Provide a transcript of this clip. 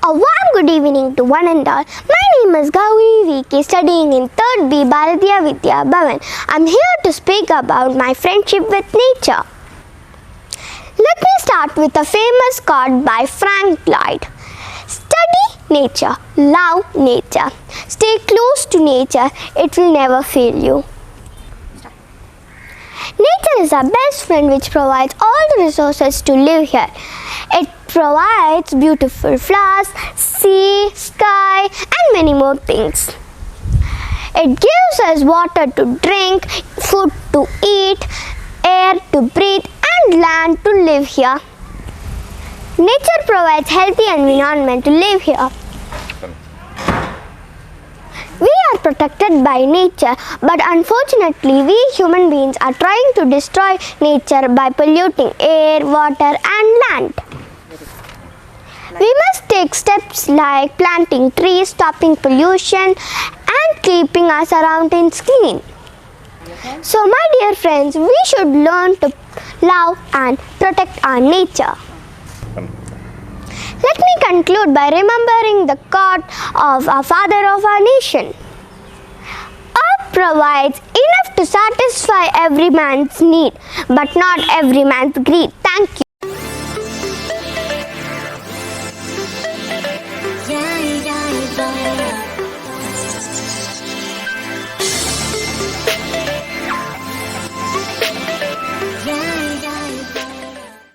A warm good evening to one and all. My name is Gauri VK, studying in 3rd B Bharatiya Vidya Bhavan. I'm here to speak about my friendship with nature. Let me start with a famous quote by Frank Lloyd. Study nature, love nature, stay close to nature, it will never fail you. Nature is our best friend which provides all the resources to live here. It provides beautiful flowers, sea, sky and many more things. It gives us water to drink, food to eat, air to breathe and land to live here. Nature provides healthy environment to live here. We are protected by nature, but unfortunately we human beings are trying to destroy nature by polluting air, water and land. We must take steps like planting trees, stopping pollution and keeping our surroundings clean. So my dear friends, we should learn to love and protect our nature. Let me conclude by remembering the quote of our father of our nation. Earth provides enough to satisfy every man's need, but not every man's greed. Thank you.